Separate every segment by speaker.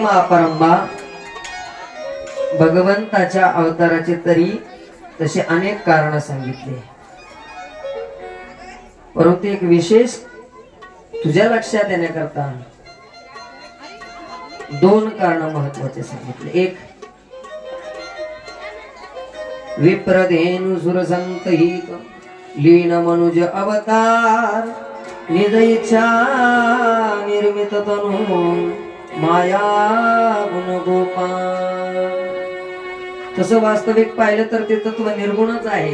Speaker 1: अपरंबा भगवंताच्या अवताराचे तरी तसे अनेक कारण सांगितले, परंतु एक विशेष तुझ्या लक्षात येण्याकरता दोन कारण महत्वाचे सांगितले. एक, विप्रधेनु सुरसंत हित लीन मनुज अवतार निज इच्छा निर्मित तनु माया गुण गोपाल. तसं वास्तविक पाहिलं तर ते तत्व निर्गुणच आहे.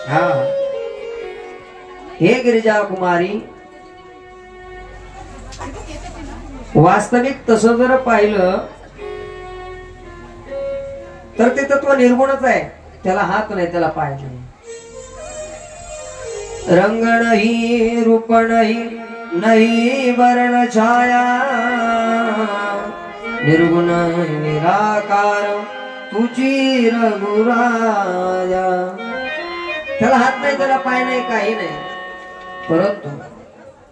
Speaker 1: हा, हे गिरिजा कुमारी, वास्तविक तसं जर पाहिलं तर ते तत्व निर्गुणच आहे. त्याला हात नाही, त्याला पाय नाही. रंग नाही, रूप नाही, नहीं वर्ण छाया, निर्गुण निराकार तुझी रघुराया. त्याला हात नाही, त्याला पाय नाही, काही नाही, परंतु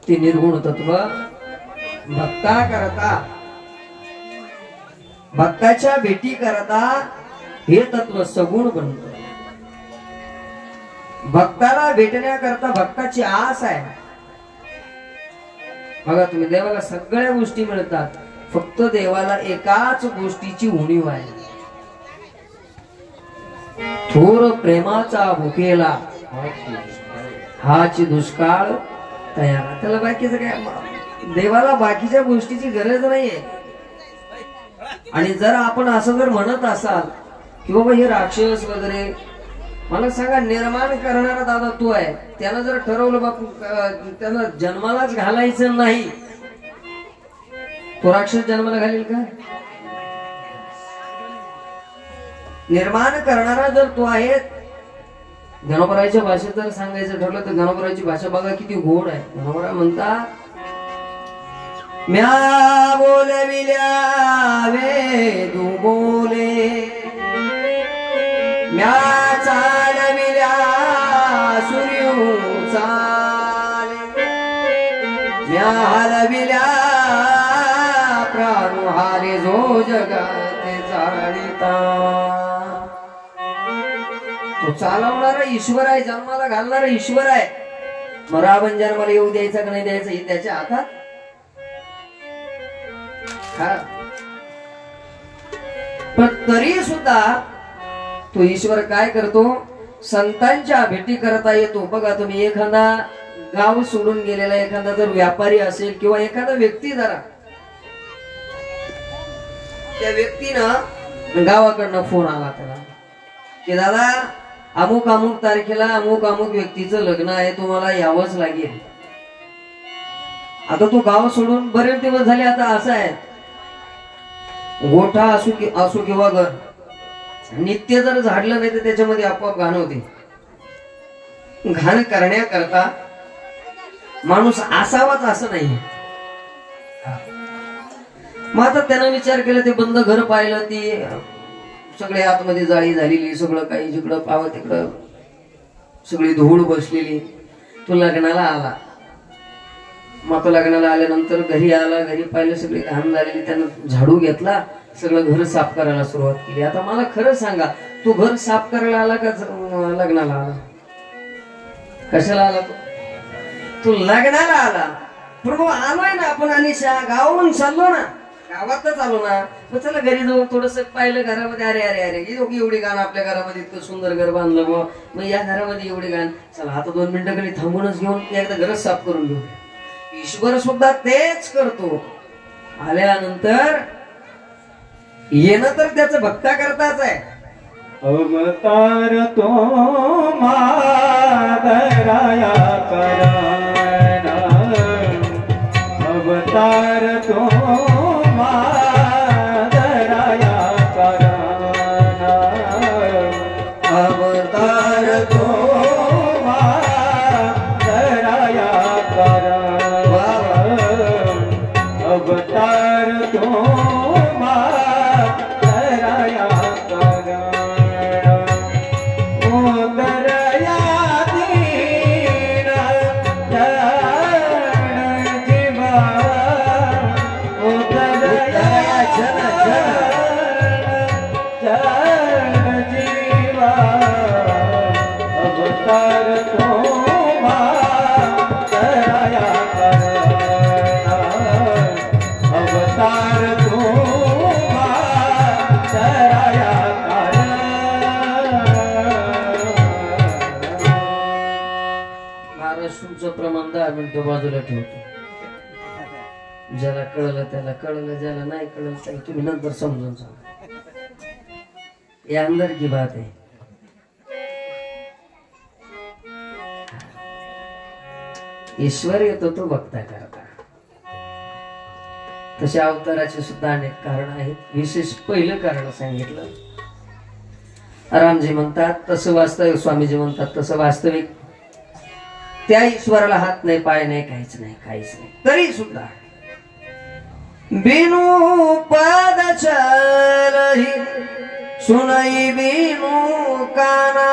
Speaker 1: ते निर्गुण तत्व भक्ता करता, भक्ताच्या भेटी करता हे तत्व सगुण बनत. भक्ताला भेटण्याकरता भक्ताची आस आहे. बघा तुम्ही, देवाला सगळ्या गोष्टी मिळतात, फक्त देवाला एकाच गोष्टीची उणीव आहे. थोर प्रेमाचा भुकेला हाची दुष्काळ तयार. त्याला बाकीचं काय, देवाला बाकीच्या गोष्टीची गरज नाहीये. आणि जर आपण असं जर म्हणत असाल की बाबा हे राक्षस वगैरे, मला सांगा, निर्माण करणारा दादा तू आहे. त्यानं जर ठरवलं बापू त्याला जन्मालाच घालायचं नाही, तो राक्षस जन्माला घालेल का? निर्माण करणारा जर तो आहे. गणपराच्या भाषेत जर सांगायचं ठरलं तर गणपराची भाषा बघा किती गोड आहे. गणपरा म्हणता, म्या बोलविल्या वेदू बोले, म्या चालविल्या सूर्यू चाले, म्या हलविल्या प्राणू हारे जो जगाते जाणिता. तो चालवणारा ईश्वर आहे, जन्माला घालणारा ईश्वर आहे. मग रावण जन्माला येऊ द्यायचा का नाही द्यायचा हे त्याच्या हातात. पण तरी सुद्धा तो ईश्वर काय करतो, संतांच्या भेटी करता येतो. बघा तुम्ही, एखादा गाव सोडून गेलेला एखादा जर व्यापारी असेल किंवा एखादा व्यक्ती, जरा त्या व्यक्तीनं गावाकडनं फोन आला त्याला की दादा अमुक अमुक तारखेला अमुक अमुक व्यक्तीचं लग्न आहे, तुम्हाला यावंच लागेल. आता तो गाव सोडून बरेच दिवस झाले. आता असं आहे, गोठा असो किंवा घर, नित्य जर झाडलं नाही तर त्याच्यामध्ये आपोआप घाण होते. घाण करण्याकरता माणूस असावाच असं नाही. मग आता त्यानं विचार केला, ते बंद घर पाहिलं, ती सगळे आतमध्ये जाळी झालेली, सगळं काही जिकडं पावं तिकडं सगळी धूळ बसलेली. तो लग्नाला आला. मग तो लग्नाला आल्यानंतर घरी आला, घरी पाहिलं सगळी घाण झालेली. त्यानं झाडू घेतला, सगळं घर साफ करायला सुरुवात केली. आता मला खरं सांगा, तू घर साफ करायला आला का लग्नाला आला? कशाला आला तू लग्नाला आला. पण आलोय ना आपण, अनिशा गावावरून चाललो ना, गावातच आलो ना, मग चला घरी जाऊ. थोडस पाहिलं घरामध्ये, अरे अरे अरे एवढी गाण आपल्या घरामध्ये, इतकं सुंदर घर बांधलं, मग या घरामध्ये एवढी गाण, चला आता 2 मिनिटं घरी थांबूनच घेऊन एकदा घरच साफ करून घेऊ. ईश्वर सुद्धा तेच करतो. आल्यानंतर येणं तर त्याचं भक्ता करताच आहे.
Speaker 2: अवतार तो मादराया करणा, अवतार तो मादराया करणा, अवतार तो मादराया करणा, अवतार तो
Speaker 1: जन जन
Speaker 2: जन जीवा अवतार तुम्हा कराया करना अवतार तुम्हा कराया
Speaker 1: महाराष्ट्राचं प्रमाण 10 मिनिटं बाजूला ठेवतो. ज्याला कळलं त्याला कळलं, ज्याला नाही कळलं त्याला तुम्ही नंतर समजून सांगा. या अंदर की बात आहे. ईश्वर येतो तो भक्ता करता. तशा अवताराचे सुद्धा अनेक कारण आहेत. विशेष पहिलं कारण सांगितलं. रामजी म्हणतात तसं वास्तविक, स्वामीजी म्हणतात तसं वास्तविक त्या ईश्वराला हात नाही, पाय नाही, काहीच नाही, काहीच नाही. तरी सुद्धा बिनु पद चलहि सुनई बिनु काना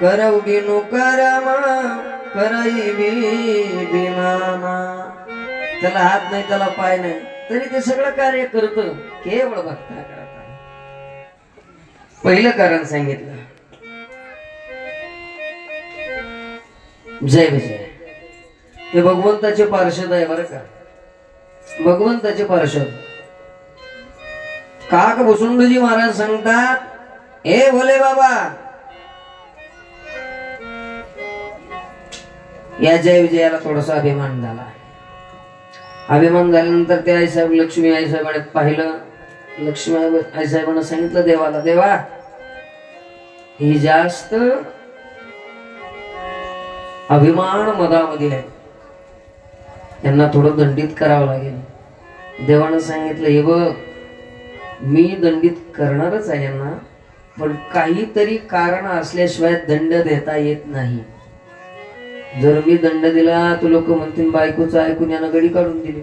Speaker 1: करऊ बिनु कर्म करई बिनाना. त्याला हात नाही, त्याला पाय नाही, तरी ते सगळं कार्य करत केवळ भक्ता करता. पहिलं कारण सांगितलं. जय विजय. हे भगवंताचे पार्षद आहे बरं का. भगवंताचे पार्षद काक भुसुंडजी महाराज सांगतात, हे भोले बाबा, या जय विजयाला थोडासा अभिमान झाला. अभिमान झाल्यानंतर ते आईसाहेब लक्ष्मी आईसाहेबांनी पाहिलं. लक्ष्मी आईसाहेबांना सांगितलं देवाला, देवा ही जास्त अभिमान मधामध्ये आहे, त्यांना थोडं दंडित करावं लागेल. देवानं सांगितलं, हे बघ मी दंडित करणारच आहे यांना, पण काहीतरी कारण असल्याशिवाय दंड देता येत नाही. जर मी दंड दिला तर लोक म्हणतील बायकोचं ऐकून यानं गडी काढून दिली,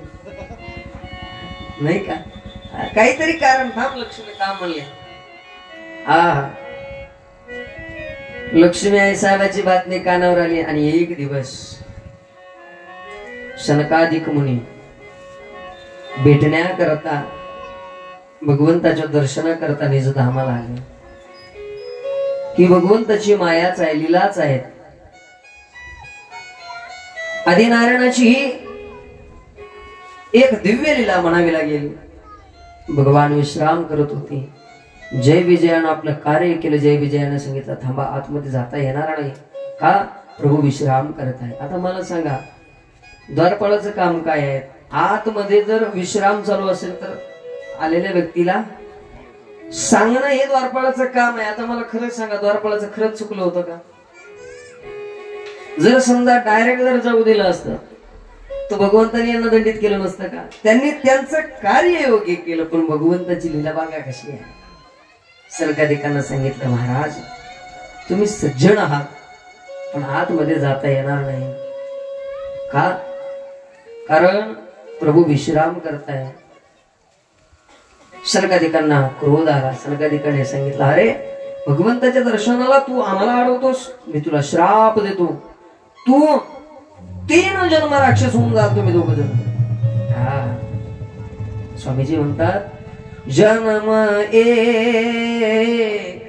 Speaker 1: नाही का. काहीतरी कारण. थांब लक्ष्मी काम म्हणले. हा लक्ष्मी आई साहेबाची बातमी कानावर आली आणि एक दिवस शनकादिक मुनी भेटण्याकरता भगवंताच्या दर्शनाकरता निज धामाला आले. की भगवंताची मायाच आहे, लीलाच आहेत. आदिनारायणाची ही एक दिव्य लीला म्हणावी लागेल. भगवान विश्राम करत होते. जय विजयानं आपलं कार्य केलं. जय विजयानं सांगितलं थांबा, आतमध्ये जाता येणार नाही का, प्रभू विश्राम करत आहे. आता मला सांगा, द्वारपाळाचं काम काय आहे. आतमध्ये जर विश्राम चालू असेल तर आलेल्या व्यक्तीला सांगणं हे द्वारपाळाचं काम आहे. आता मला खरंच सांगा, द्वारपाळाचं खरंच चुकलं होतं का. जर समजा डायरेक्ट जर जाऊ दिलं असतं तर भगवंतांनी यांना दंडित केलं नसतं का. त्यांनी त्यांचं कार्य योग्य केलं, पण भगवंताची लीला बघा कशी आहे. सरकाधिकांना सांगितलं, महाराज तुम्ही सज्जन आहात, पण आतमध्ये जाता येणार नाही का, कारण प्रभू विश्राम करताय. सरकाधिकांना क्रोध आला. सरकाधिकांनी सांगितलं, अरे भगवंताच्या दर्शनाला तू आम्हाला अडवतोस, मी तुला श्राप देतो, तू 3 जन्म राक्षस होऊन जा तुम्ही दोघ जण. स्वामीजी म्हणतात, जन्म एक.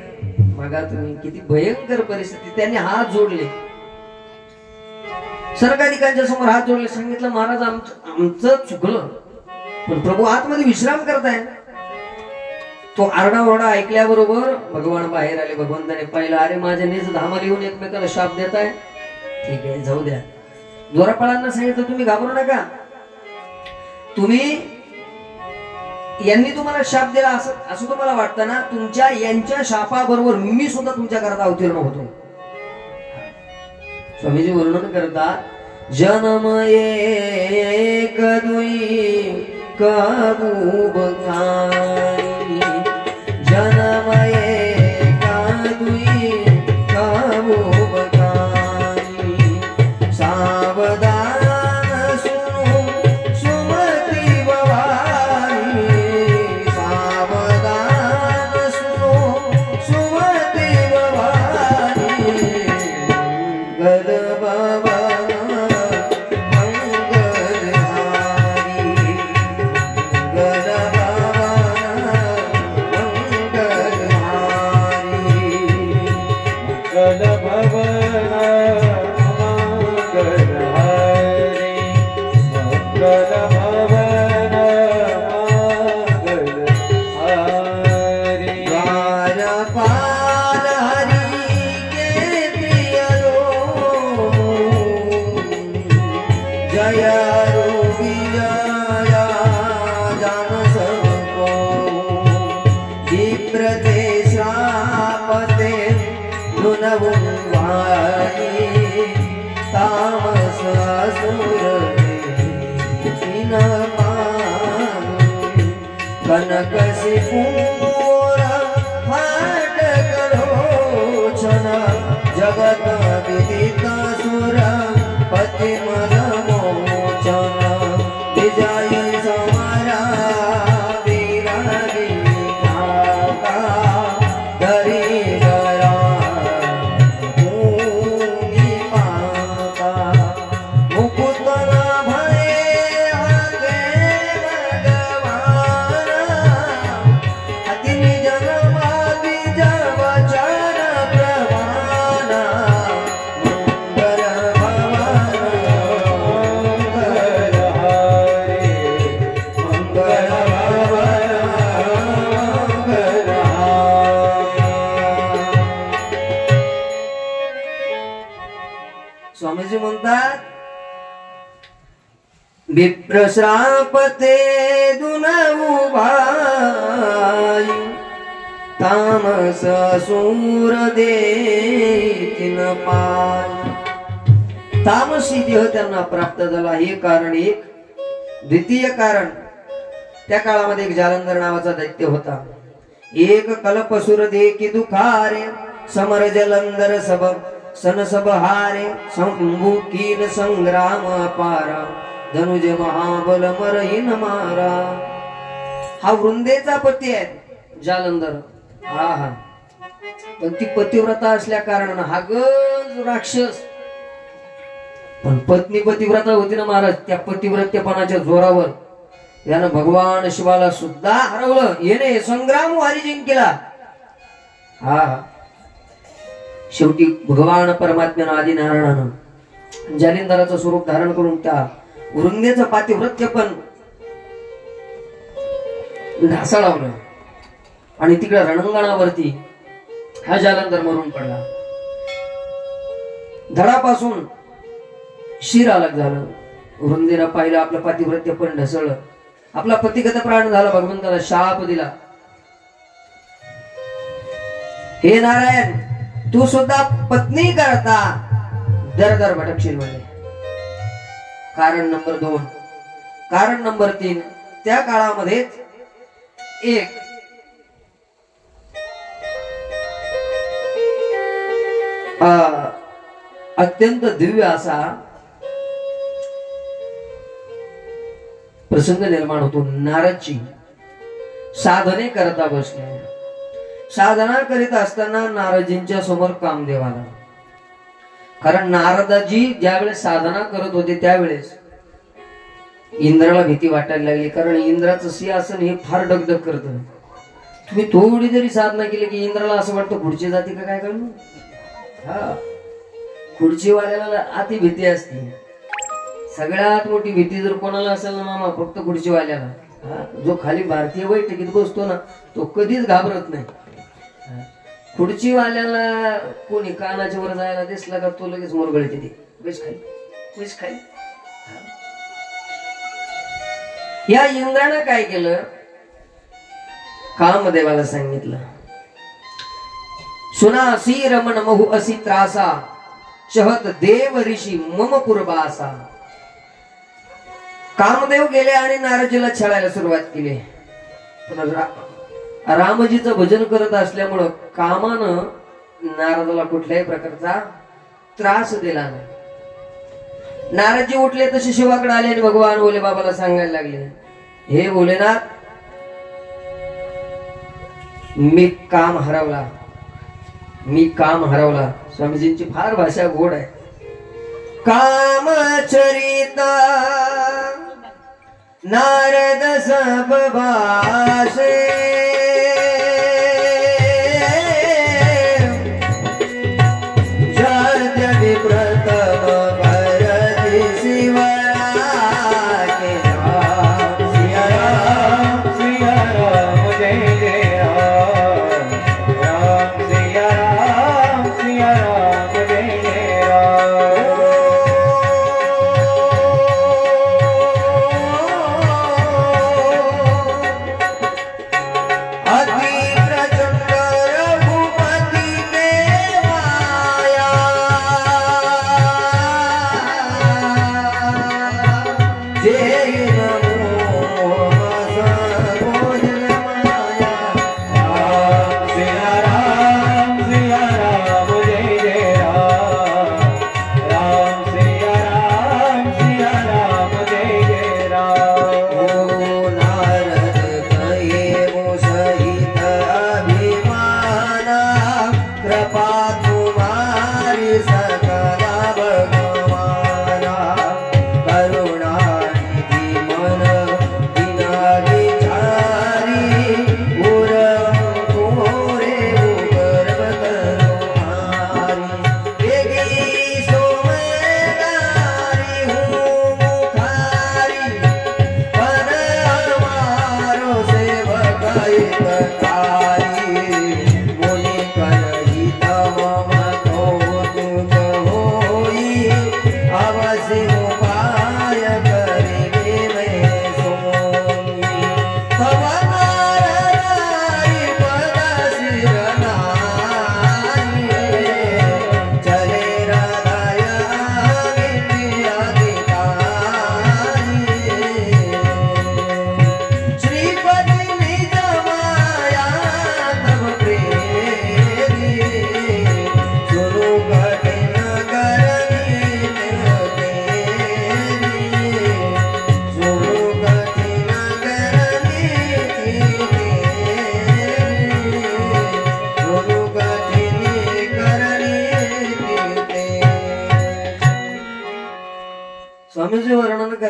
Speaker 1: बघा तुम्ही किती भयंकर परिस्थिती. त्यांनी हात जोडले, सरकाधिकांच्या समोर हात जोडले. सांगितलं, महाराज आमचं चुकलं, पण प्रभू आतमध्ये विश्राम करताय. तो आरडाओरडा ऐकल्याबरोबर भगवान बाहेर आले. भगवंताने पाहिलं, अरे माझ्या निज धामाला येऊन एकमेकाला शाप देताय. ठीक आहे, जाऊ द्या. द्वारपाळांना सांगितलं, तुम्ही घाबरू नका. तुम्ही यांनी तुम्हाला शाप दिला असं तुम्हाला वाटतं ना, तुमच्या यांच्या शापाबरोबर मी सुद्धा तुमच्या करता अवतीर्ण होतो. स्वामीजी वर्णन करतात, जन्म एक दुई कबूब खाई, जन्म एक दुई कबूब खाई, सावधान सुनो सुमति भवानी, सावधान सुनो सुमति भवानी, गर्भ कनकसी पूर फाट करोचन जगत विदित सुर पति मन मोचन विजय समरा वीरा विधाता दरिद्रा भूमि पाता मुकुट स्वामीजी म्हणतात विप्रश्रापते दुनऊ भाई तामस सूर दे तीन पाय तामसी देह त्यांना प्राप्त झाला हे कारण एक. द्वितीय कारण त्या काळामध्ये एक जालंधर नावाचा दैत्य होता. एक कल्पसुर दे की दुखारे समर जलंधर सब सन सब हारे शंभू कीन संग्राम पारा धनुज महाबल मरहीन मारा. हा वृंदेचा पती आहे जालंधर. हा हा पण ती पतिव्रता असल्या कारणानं हा गज राक्षस. पण पत्नी पतिव्रता होती ना महाराज. त्या पतिव्रत्यपणाच्या जोरावर यानं भगवान शिवाला सुद्धा हरवलं. येणे संग्राम वारी जिंकला. हा शेवटी भगवान परमात्म्यानं आदी नारायणानं जालिंदराचं स्वरूप धारण करून त्या वृंदेचं पातिव्रत्य पण ढासळवलं आणि तिकडे रणांगणावरती हा जालंधर मरून पडला. धडापासून शिर अलग झालं. वृंदेनं पाहिलं आपलं पातिव्रत्य पण ढसळलं. आपला पतिगत प्राण झाला. भगवंताला शाप दिला. हे नारायण तू सुद्धा पत्नी करता दर दर भटकशील म्हणे. कारण नंबर 2. कारण नंबर 3 त्या काळामध्ये एक अत्यंत दिव्य असा प्रसंग निर्माण होतो. नारदची साधने करता बसले. साधना करीत असताना नारदजींच्या समोर कामदेव आला. कारण नारदाजी ज्यावेळेस साधना करत होते त्यावेळेस इंद्राला भीती वाटायला लागली. कारण इंद्राचं सिंहासन हे फार डगडग करत. तुम्ही थोडी जरी साधना केली की इंद्राला असं वाटतं पुढची जाती का काय करणं. हा खुर्चीवाल्याला अति भीती असते. सगळ्यात मोठी भीती जर कोणाला असेल ना मामा फक्त खुर्चीवाल्याला. जो खाली भारतीय बैठकीत बसतो ना तो कधीच घाबरत नाही. खुर्चीवाल्याला कोणी कानाच्या वर जायला दिसला का तो लगेच मोरगळते. ते बेस खाली. या इंद्रानं काय केलं. कामदेवाला सांगितलं सुनासी रमण महु असी त्रासा शहत देव ऋषी मम पूर्वासा. कामदेव गेले आणि नारदजीला छळायला सुरुवात केली. रामजीचं भजन करत असल्यामुळं कामानं नारदाला कुठल्याही प्रकारचा त्रास दिला नाही. नारदजी उठले तसे शिवाकडे आले आणि भगवान भोले बाबाला सांगायला लागले हे भोलेनाथ मी काम हरवला. स्वामीजींची फार भाषा गोड आहे. कामचरिता नारद सब भाषे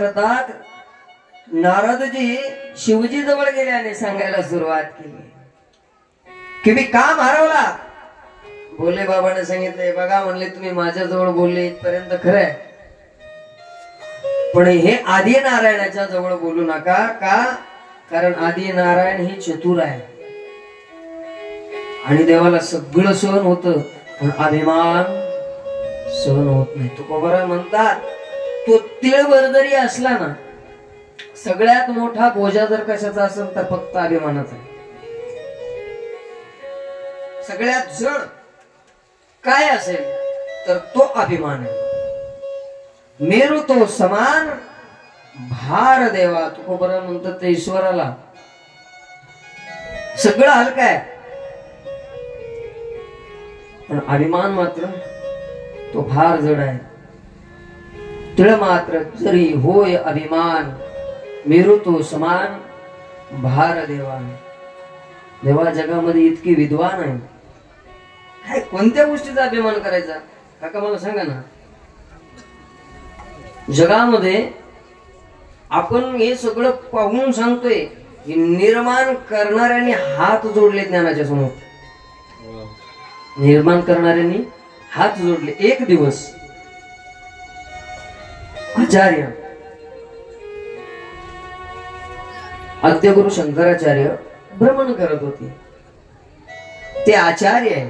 Speaker 1: करतात नारदजी शिवजी जवळ गेले आणि सांगायला सुरुवात केली की मी काम हरवला. भोले बाबाने सांगितले बघा म्हणले तुम्ही माझ्याजवळ बोलले इथपर्यंत खरंय, पण हे आदी नारायणाच्या जवळ बोलू नका. का? कारण आदी नारायण ही चतुर आहे आणि देवाला सगळं सहन होतं, पण अभिमान सहन होत नाही. तुकोबरा म्हणतात तो तिळभर जरी असला ना, सगळ्यात मोठा बोजा जर कशाचा असेल तर फक्त अभिमानाचा आहे. सगळ्यात जड काय असेल तर तो अभिमान आहे. मेरू तो समान भार देवा. तुकोबरा म्हणतात ते ईश्वराला सगळं हलका आहे, पण अभिमान मात्र तो फार जड आहे. तिळ मात्र जरी होय अभिमान, मेरू तो समान भार देवा. देवा जगामध्ये इतकी विद्वान आहे, काय कोणत्या गोष्टीचा अभिमान करायचा? काका मला सांगा ना, जगामध्ये आपण हे सगळं पाहून सांगतोय की निर्माण करणाऱ्यांनी हात जोडले ज्ञानाच्या समोर. निर्माण करणाऱ्यांनी हात जोडले. एक दिवस आचार्य आद्यगुरु शंकराचार्य भ्रमण करत होते. ते आचार्य आहे.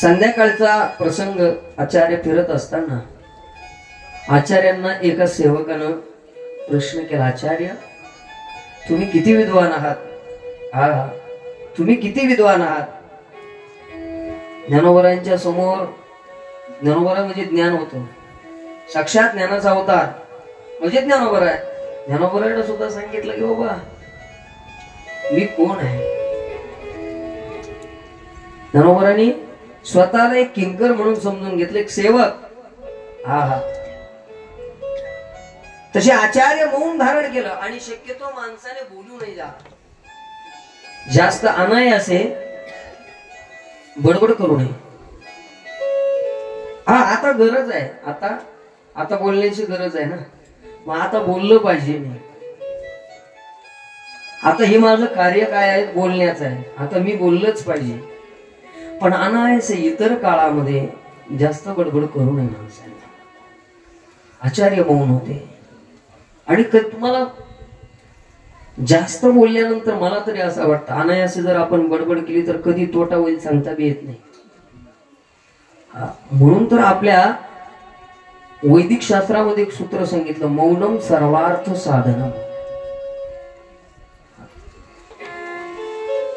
Speaker 1: संध्याकाळचा प्रसंग आचार्य फिरत असताना आचार्यांना एका सेवकानं प्रश्न केला, आचार्य तुम्ही किती विद्वान आहात? हा, तुम्ही किती विद्वान आहात? ज्ञानोबरांच्या समोर, ज्ञानोबरा म्हणजे ज्ञान होतं, साक्षात ज्ञानाचा अवतार म्हणजे ज्ञानोबरा आहे. ज्ञानोबराने सुद्धा सांगितलं की बाबा मी कोण आहे. ज्ञानोबरांनी स्वतःला एक किंकर म्हणून समजून घेतलं, एक सेवक. हा, तसे आचार्य मौन धारण केलं आणि शक्यतो माणसाने बोलू नाही जास्त अनायासे बडबड करू नये. हा, आता गरज आहे, आता बोलण्याची गरज आहे ना, मग आता बोललं पाहिजे. मी आता हे माझं कार्य काय आहे? बोलण्याचं आहे. आता मी बोललंच पाहिजे, पण अनायासे इतर काळामध्ये जास्त बडबड करू नये माणसाने. आचार्य मौन होते. आणि तुम्हाला जास्त बोलल्यानंतर मला तरी असं वाटतं अनायासे जर आपण बडबड केली तर कधी तोटा होईल सांगता बी येत नाही. म्हणून तर आपल्या वैदिक शास्त्रामध्ये एक सूत्र सांगितलं, मौनम सर्वार्थ साधनम.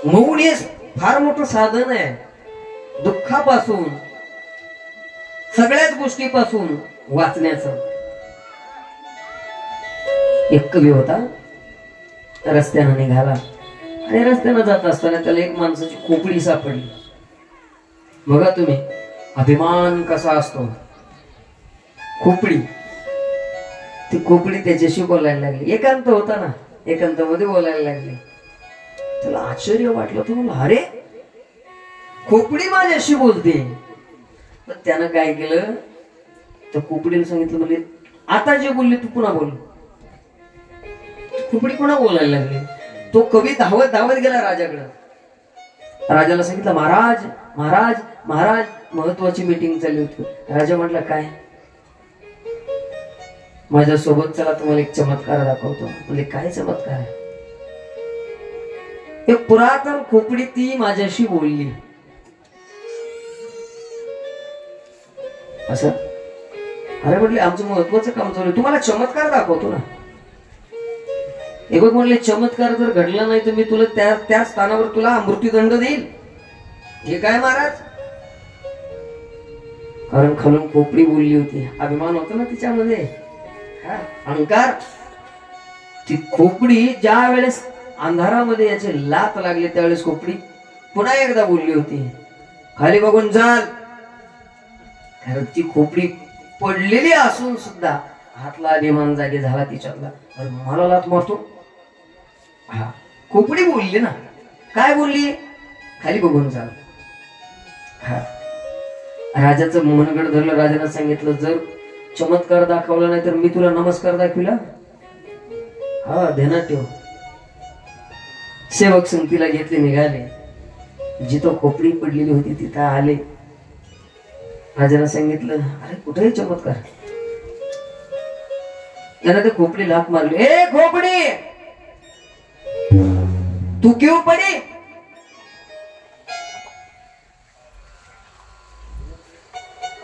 Speaker 1: मौन हे फार मोठं साधन आहे. दुःखापासून, सगळ्याच गोष्टीपासून वाचण्याचं. एक कवी होता, रस्त्यानं निघाला आणि रस्त्यानं जात असताना त्याला एक माणसाची खोपडी सापडली. बघा तुम्ही अभिमान कसा असतो. खोपडी, ती खोपडी त्याच्याशी बोलायला लागली. एकांत होता ना, एकांतामध्ये बोलायला लागली. त्याला आश्चर्य वाटलं. तो म्हणला अरे खोपडी माझ्याशी बोलते. तर त्यानं काय केलं, तर खोपडीला सांगितलं म्हणजे आता जे बोलले तू पुन्हा बोल. खोपडी पुन्हा बोलायला लागली. तो कवी धावत धावत गेला राजाकडे. राजाला सांगितलं महाराज महाराज महाराज महत्वाची मीटिंग चालली होती. राजा म्हटलं काय? माझ्या सोबत चला तुम्हाला एक चमत्कार दाखवतो. म्हणजे काय चमत्कार आहे? एक पुरातन खोपडी ती माझ्याशी बोलली. असं? अरे म्हटले आमचं महत्वाचं काम चालू आहे, तुम्हाला चमत्कार दाखवतो ना. एक म्हणले चमत्कार जर घडला नाही तर मी तुला त्या स्थानावर तुला मृत्यूदंड देईल. हे काय महाराज? कारण खालून खोपडी बोलली होती. अभिमान होता ना तिच्यामध्ये, अहंकार. ती खोपडी ज्या वेळेस अंधारामध्ये याचे लात लागले त्यावेळेस खोपडी पुन्हा एकदा बोलली होती, खाली बघून चाल. कारण ती खोपडी पडलेली असून सुद्धा हातला अभिमान जागे झाला तिच्यातला. मला लात मारतो. हा, खोपडी बोलली ना. काय बोलली? खाली बघून चाल. हा, राजाचं मनगड धरलं. राजाने सांगितलं जर चमत्कार दाखवला नाही तर मी तुला नमस्कार दाखविला. हा ध्यानात ठेव. सेवक संगतीला घेतले, निघाले. जिथं खोपडी पडलेली होती तिथं आले. राजाला सांगितलं, अरे कुठे चमत्कार. त्यानं ते खोपडी लाथ मारली. ए खोपडी, तू क्यों पडी.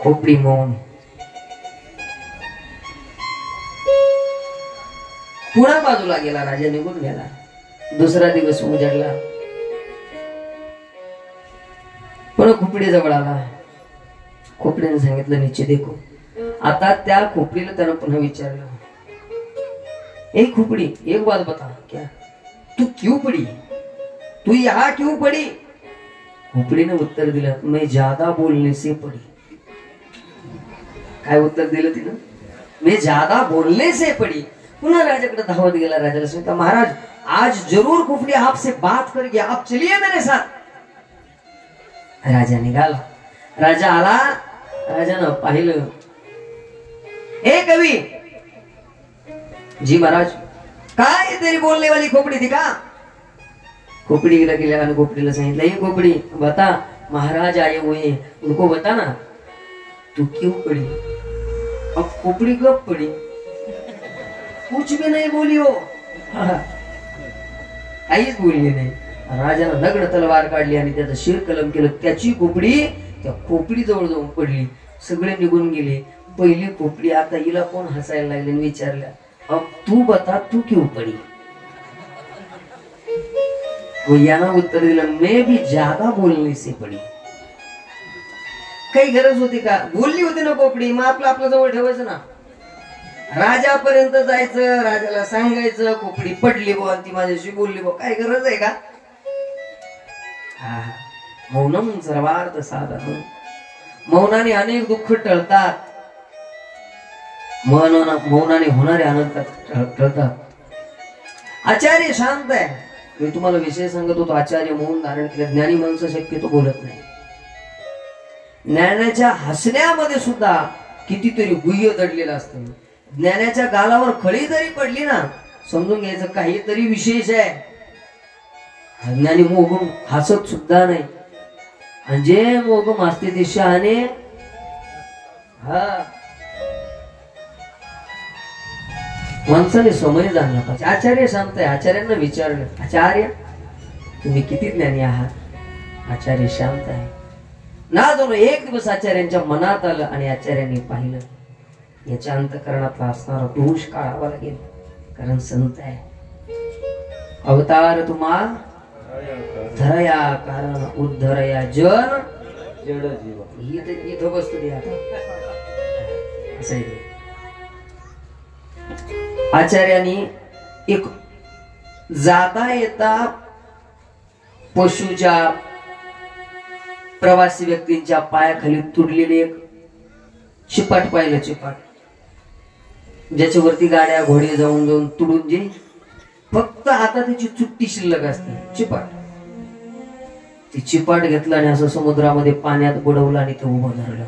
Speaker 1: खोपडी मौन. पुढा बाजूला गेला. राजा निघून गेला. दुसरा दिवस उजाडला. पण खोपडी जवळ आला. खोपडीने सांगितलं, नीचे देखो. आता त्या खोपडीला त्यानं पुन्हा विचारलं, एक खोपडी एक बात बता, क्या तू क्यों पड़ी, तू यहाँ क्यों पड़ी. खोपडीने उत्तर दिलं, मैं ज्यादा बोलने से पड़ी. काय उत्तर दिलं तिनं, मैं ज्यादा बोलने से पड़ी. पुन्हा राजाकडे धावत गेला. राजाला सांगितलं, महाराज आज जरूर खोपडी आपसे बात करेगी, आप चलिए मेरे साथ. राजा निघाला. राजा आला. राजानं पाहिलं, ए कवी. जी महाराज. काय तेरी बोलने वाली खोपड़ी थी का. खोपड़ी गेला आणि खोपडीला सांगितलं, ये खोपड़ी बता, महाराज आए हुए हैं, उनको बता ना तू क्यों पड़ी. अब खोपड़ी कब पड़ी, कुछ भी नहीं बोली हो. काहीच बोलली नाही. राजानं नग्न तलवार काढली आणि त्याचं शिर कलम केलं. त्याची खोपडी त्या खोपडी जवळ जाऊन पडली. सगळे निघून गेले. पहिली खोपडी आता हिला कोण हसायला लागले आणि विचारल्या, अब तू बता तू क्यों पड़ी. यानं उत्तर दिलं, मैं भी ज्यादा बोलने से पड़ी. काही गरज होती का, बोलली होती ना खोपडी, मग आपलं आपलं जवळ ठेवायचं ना. राजापर्यंत जायचं, राजाला सांगायचं खोपडी पडली बो आणि ती माझ्याशी बोलली बो. काय गरज आहे का. मौनम सर्वार्थ साधन. मौनाने अनेक दुःख टळतात. मौनाने होणारे आनंद टळतात. आचार्य शांत आहे. मी तुम्हाला विषय सांगत होतो. आचार्य मौन धारण केले. ज्ञानी माणसं शक्यतो बोलत नाही. ज्ञानाच्या हसण्यामध्ये सुद्धा कितीतरी गुह्य दडलेलं असतं. ज्ञानाच्या गालावर खळी जरी पडली ना, समजून घ्यायचं काहीतरी विशेष आहे. ज्ञानी मोगम हसत सुद्धा नाही. आणि जे मोगम असते ते शहाणे. हा माणसाने समय जाणला पाहिजे. आचार्य शांत आहे. आचार्यांना विचारलं, आचार्य तुम्ही किती ज्ञानी आहात. आचार्य शांत आहे. ना दोन एक दिवस आचार्यांच्या मनात आलं आणि आचार्यांनी पाहिलं, याच्या अंतःकरणातला असणारा दोष काढावा लागेल. कारण संत आहे. अवतार तुम्हा धरया कारण उद्धरया जन जड जीव. इथं बसतो ते आता असं आहे. आचार्यांनी एक जाता येता पशुच्या प्रवासी व्यक्तींच्या पायाखाली तुडलेले एक चिपाट पाहिलं. चिपाट ज्याच्यावरती गाड्या घोडे जाऊन जाऊन तुडून जे फक्त आता त्याची चुट्टी शिल्लक असते. चिपाट. ती चिपाट घेतला आणि असं समुद्रामध्ये पाण्यात बुडवलं आणि ते उभं धरलं.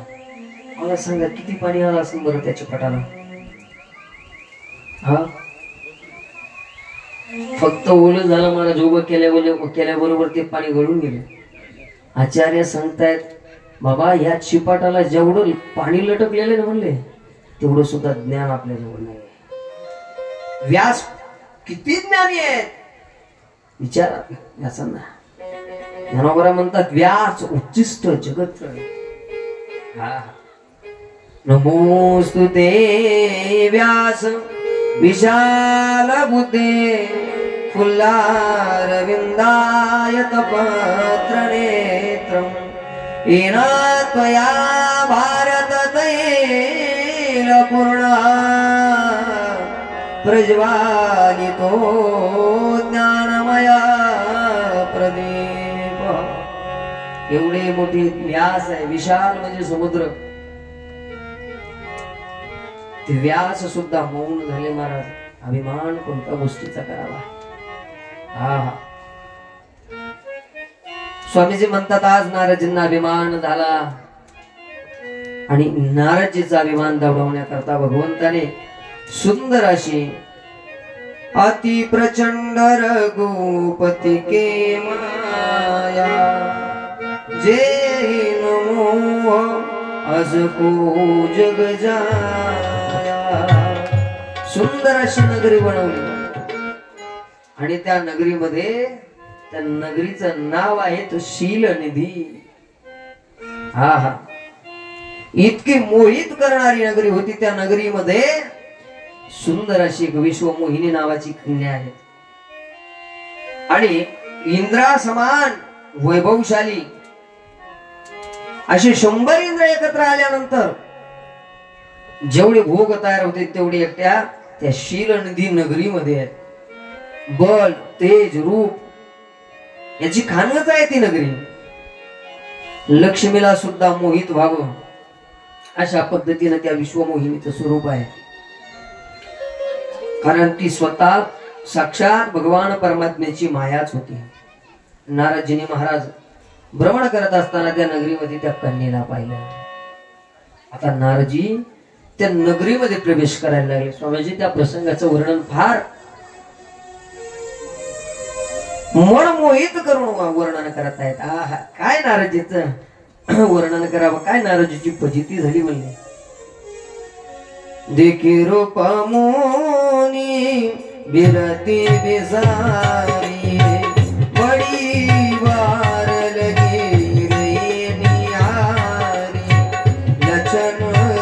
Speaker 1: मला सांगा किती पाणी आलं असेल बरं त्या चिपाटाला. हा फक्त ओलं झालं मला जोग केल्याबरोबर ते पाणी गळून गेले. आचार्य सांगतायत, बाबा या चिपाटाला जेवढं पाणी लटकलेलं ना म्हणले तेवढं सुद्धा ज्ञान आपल्या जवळ नाही. व्यास किती ज्ञानी आहेत विचारा व्यासांना. ज्ञानोबरा म्हणतात, व्यास उच्चिष्ट जगत. हा नमोस्तुते व्यास विशाल बुद्धे फुल्लारविंदायत पत्र नेत्रम येन त्वया भारत तैल पूर्ण प्रज्वालितो ज्ञानमया प्रदीप. एवढे मोठे व्यास आहे. विशाल म्हणजे समुद्र. ते व्यास सुद्धा मौन झाले. महाराज अभिमान कोणत्या गोष्टीचा करावा. हा स्वामीजी म्हणतात, आज नारदजींना अभिमान झाला. आणि नारदजीचा अभिमान दडवण्याकरता भगवंताने सुंदर अशी अति प्रचंड रघुपति के माया जे नमो असको जग जाया, सुंदर अशी नगरी बनवली. आणि त्या नगरीमध्ये त्या नगरीचं नाव आहे तो शीलनिधी. हा हा, इतकी मोहित करणारी नगरी होती. त्या नगरीमध्ये सुंदर अशी एक विश्वमोहिनी नावाची कन्या आहे. आणि इंद्रा समान वैभवशाली असे 100 इंद्र एकत्र आल्यानंतर जेवढे भोग तयार होते तेवढे एकट्या त्या शीलनिधी नगरीमध्ये आहेत. बल तेज रूप याची खानच आहे ती नगरी. लक्ष्मीला सुद्धा मोहित व्हावं अशा पद्धतीने त्या विश्वमोहिनीचं स्वरूप आहे. कारण ती स्वतः साक्षात भगवान परमात्म्याची मायाच होती. नारदजीनी महाराज भ्रमण करत असताना त्या नगरीमध्ये त्या कन्येला पाहिलं. आता नारदजी त्या नगरीमध्ये प्रवेश करायला लागले. स्वामीजी त्या प्रसंगाचं वर्णन फार मनमोहित करून वर्णन करत आहेत. आहा, काय नारदजीचं वर्णन करावं, काय नारदजीची फजिती झाली म्हणले. देखी रूप मोनी बिरती बिसारी बड़ी बार लगी रे निहारी लचन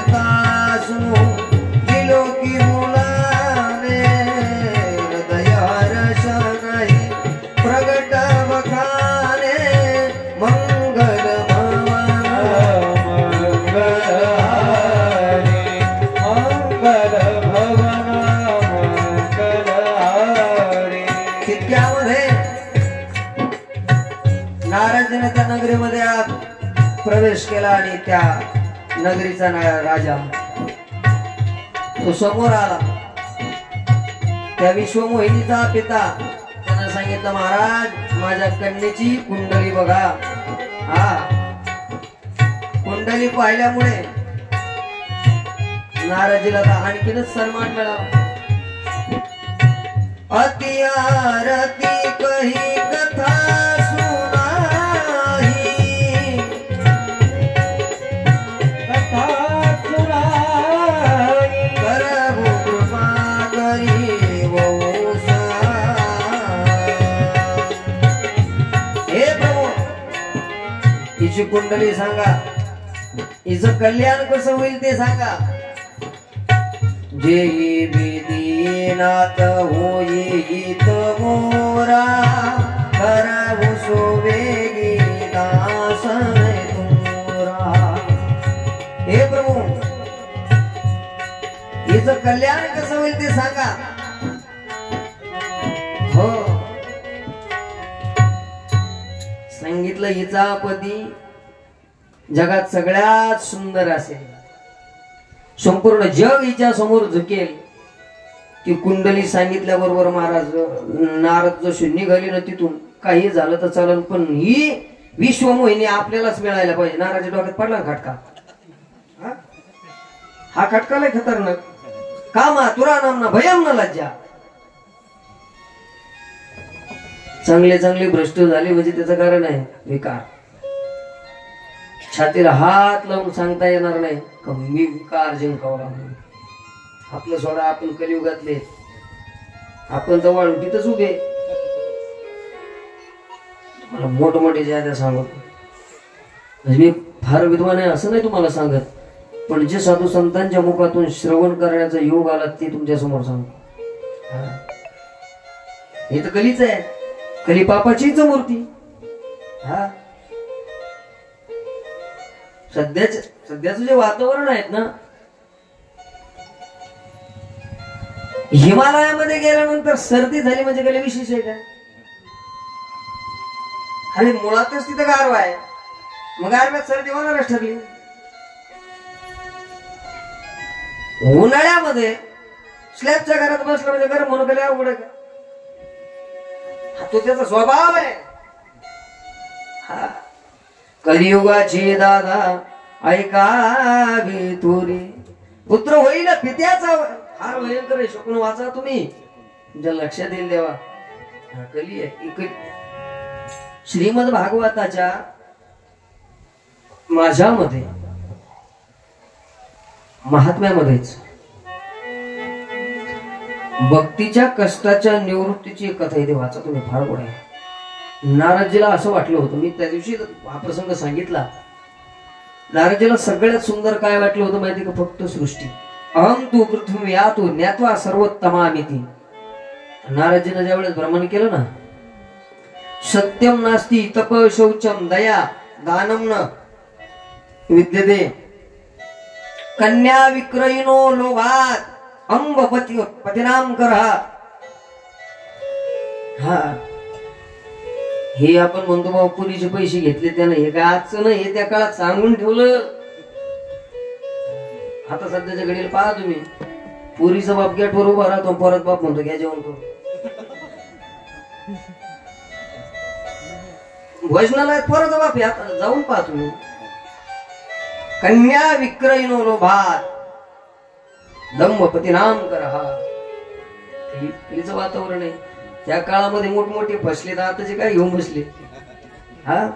Speaker 1: तासु दिलो की बुलाने हृदय रशन प्रगट बखाने मंगल नारदने त्या नगरीमध्ये प्रवेश केला. आणि त्या नगरीचा राजा तो समोर आला. त्या विश्वमोहिनीचा पिता त्यानं सांगितलं, महाराज माझ्या कन्येची कुंडली बघा. हा, कुंडली पाहिल्यामुळे नारदजीला आणखीनच सन्मान मिळाला. अति आरती कही कथा हिची कुंडली सांगा, हिचं कल्याण कसं होईल ते सांगा. जे विदीनाथ होईत मोरा करवु सोवेगी दासन तुरा. हे प्रभू, हिचं कल्याण कसं होईल ते सांगा. हो, सांगितलं हिचा पती जगात सगळ्यात सुंदर असेल. संपूर्ण जग हिच्या समोर झुकेल. ती कुंडली सांगितल्याबरोबर महाराज नारद जशी निघाली ना तिथून, काही झालं तर चालेल पण ही विश्वमोहिनी आपल्यालाच मिळायला पाहिजे. नाराच्या डोक्यात पडला ना खटका. हा खटका लय खतरनाक. कामा तुरा नामना भयम न लज्जा. चांगले चांगले भ्रष्ट झाले म्हणजे त्याचं कारण आहे विकार. छातीला हात लावून सांगता येणार नाही का मी विकार जिंकावला. आपलं सोडा, आपण कलियुगातले, आपण जवळ तिथंच उभे. मला मोठमोठे ज्या सांगत म्हणजे मी फार विद्वान आहे असं नाही तुम्हाला सांगत, पण जे साधू संतांच्या मुखातून श्रवण करण्याचा योग आला ते तुमच्या समोर सांगतो. हे तर कलीच आहे, कली पापाचीच मूर्ती. हा, सध्याचं जे वातावरण आहे ना, हिमालयामध्ये गेल्यानंतर सर्दी झाली म्हणजे काही विशेष आहे का? आणि मुळातच तिथं गारवा आहे, मग गारव्यात सर्दी होणारच ठरली. उन्हाळ्यामध्ये स्लॅबच्या घरात बसलं म्हणजे गरम म्हणून गेल्या अवघड आहे का? तो त्याचा स्वभाव आहे. कलियुगाची दादा ऐकावी तुरी पुत्र होईल पित्याचा फार भयंकर आहे शकुन वाचा तुम्ही तुमच्या लक्षात येईल देवा कली आहे श्रीमद भागवताच्या माझ्यामध्ये महात्म्यामध्येच भक्तीच्या कष्टाच्या निवृत्तीची एक कथा इथे वाचा तुम्ही फार गोड आहे नारदजीला असं वाटलं होतं मी त्या दिवशी हा प्रसंग सांगितला नारदजीला सगळ्यात सुंदर काय वाटलं होतं माहिती का फक्त सृष्टी अहम तू पृथ्वी या तू ज्ञात्वा सर्वोत्तमामिती नारदजीनं ज्यावेळेस भ्रमण केलं ना सत्यम नास्ति तप शौचम दया दानम न विद्यते कन्या विक्रयिनो लोभात अंबपती पतिनाम कर हा हे आपण म्हणतो बाबा पुरीचे पैसे घेतले त्यानं हे काय आजचं नाही हे त्या काळात सांगून ठेवलं आता सध्याच्या घडीला पहा तुम्ही पुरीचा बाप गेटवर उभा राहतो परत बाप म्हणतो घ्या जेवण करू भोजनालयात परत बाप आता जाऊन पहा तुम्ही कन्या विक्रयिनो लोभात दंभपती नाम कर वातावरण आहे त्या काळामध्ये मोठमोठे फसले तर आताचे काय घेऊन बसले हा